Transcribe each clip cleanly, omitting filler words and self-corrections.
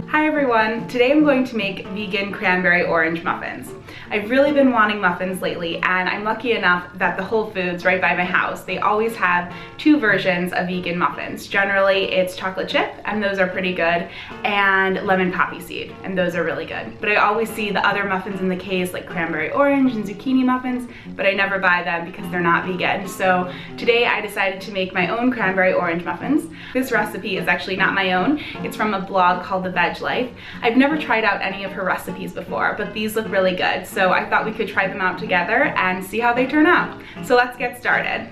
Hi everyone! Today I'm going to make vegan cranberry orange muffins. I've really been wanting muffins lately, and I'm lucky enough that the Whole Foods right by my house, they always have two versions of vegan muffins. Generally it's chocolate chip, and those are pretty good, and lemon poppy seed, and those are really good. But I always see the other muffins in the case like cranberry orange and zucchini muffins, but I never buy them because they're not vegan. So today I decided to make my own cranberry orange muffins. This recipe is actually not my own. It's from a blog called The Veg Life. I've never tried out any of her recipes before, but these look really good. So I thought we could try them out together and see how they turn out. So let's get started.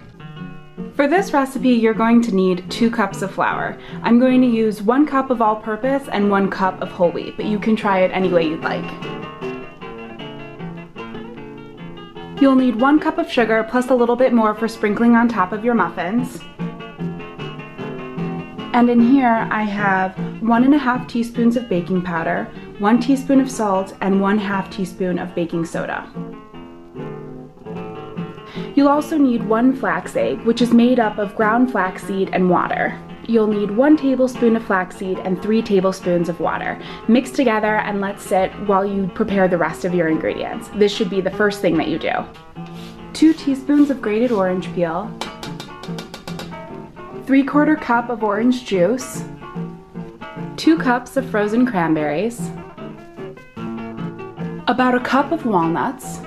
For this recipe, you're going to need 2 cups of flour. I'm going to use 1 cup of all-purpose and 1 cup of whole wheat, but you can try it any way you'd like. You'll need 1 cup of sugar plus a little bit more for sprinkling on top of your muffins. And in here I have 1½ teaspoons of baking powder, 1 teaspoon of salt, and 1/2 teaspoon of baking soda. You'll also need 1 flax egg, which is made up of ground flaxseed and water. You'll need 1 tablespoon of flaxseed and 3 tablespoons of water. Mix together and let sit while you prepare the rest of your ingredients. This should be the first thing that you do. 2 teaspoons of grated orange peel, 3/4 cup of orange juice, 2 cups of frozen cranberries, about a cup of walnuts,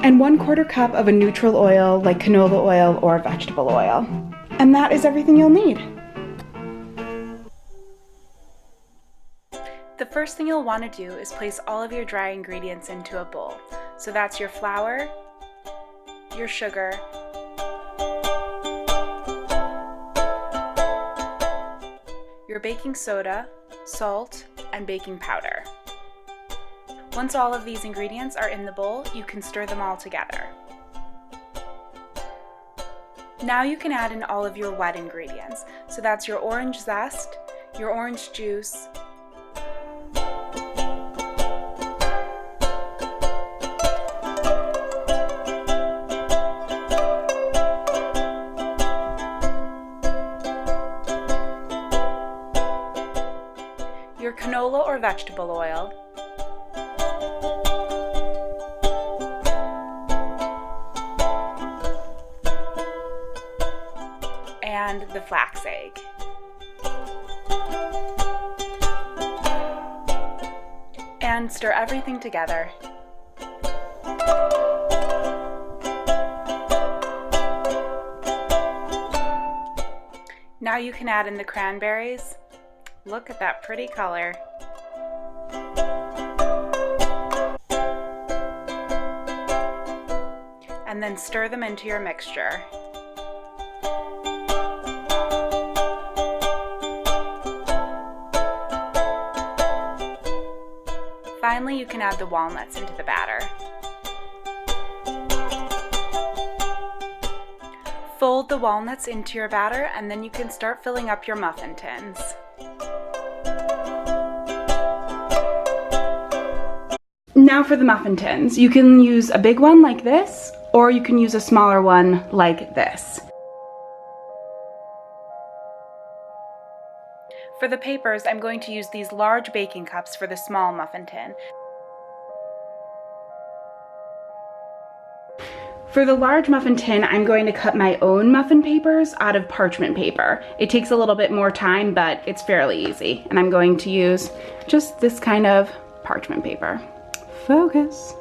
and 1/4 cup of a neutral oil like canola oil or vegetable oil. And that is everything you'll need. The first thing you'll want to do is place all of your dry ingredients into a bowl. So that's your flour, your sugar, your baking soda, salt, and baking powder. Once all of these ingredients are in the bowl, you can stir them all together. Now you can add in all of your wet ingredients. So that's your orange zest, your orange juice, your canola or vegetable oil, and the flax egg. And stir everything together. Now you can add in the cranberries. Look at that pretty color. And then stir them into your mixture. Finally, you can add the walnuts into the batter. Fold the walnuts into your batter, and then you can start filling up your muffin tins. Now for the muffin tins. You can use a big one like this, or you can use a smaller one like this. For the papers, I'm going to use these large baking cups for the small muffin tin. For the large muffin tin, I'm going to cut my own muffin papers out of parchment paper. It takes a little bit more time, but it's fairly easy. And I'm going to use just this kind of parchment paper. Focus.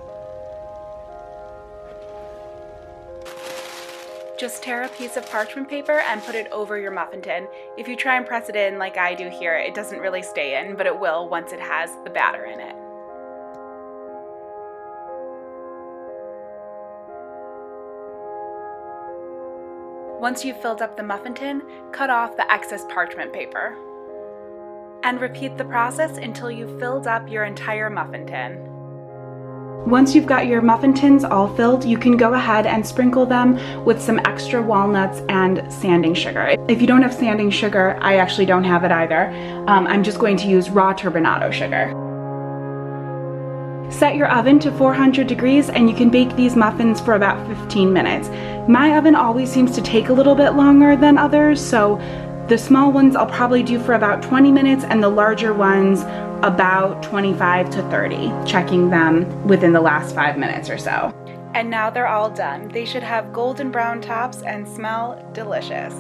Just tear a piece of parchment paper and put it over your muffin tin. If you try and press it in like I do here, it doesn't really stay in, but it will once it has the batter in it. Once you've filled up the muffin tin, cut off the excess parchment paper. And repeat the process until you've filled up your entire muffin tin. Once you've got your muffin tins all filled, you can go ahead and sprinkle them with some extra walnuts and sanding sugar. If you don't have sanding sugar, I actually don't have it either. I'm just going to use raw turbinado sugar. Set your oven to 400 degrees and you can bake these muffins for about 15 minutes. My oven always seems to take a little bit longer than others, so the small ones I'll probably do for about 20 minutes and the larger ones about 25 to 30, checking them within the last 5 minutes or so. And now they're all done. They should have golden brown tops and smell delicious.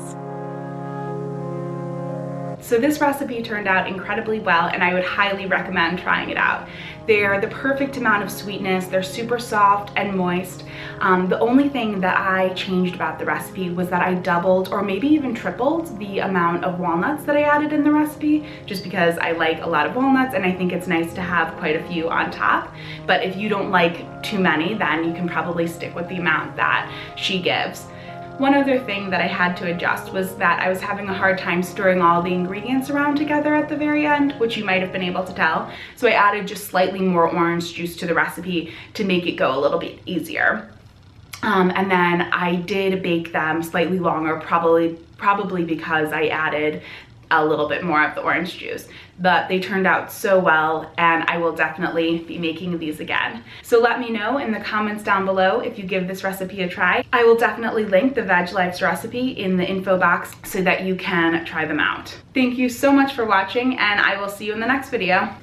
So this recipe turned out incredibly well and I would highly recommend trying it out. They're the perfect amount of sweetness, they're super soft and moist. The only thing that I changed about the recipe was that I doubled or maybe even tripled the amount of walnuts that I added in the recipe, just because I like a lot of walnuts and I think it's nice to have quite a few on top. But if you don't like too many, then you can probably stick with the amount that she gives. One other thing that I had to adjust was that I was having a hard time stirring all the ingredients around together at the very end, which you might have been able to tell. So I added just slightly more orange juice to the recipe to make it go a little bit easier. And then I did bake them slightly longer, probably because I added a little bit more of the orange juice, but they turned out so well and I will definitely be making these again. So let me know in the comments down below if you give this recipe a try. I will definitely link the Veg Lives recipe in the info box so that you can try them out. Thank you so much for watching and I will see you in the next video.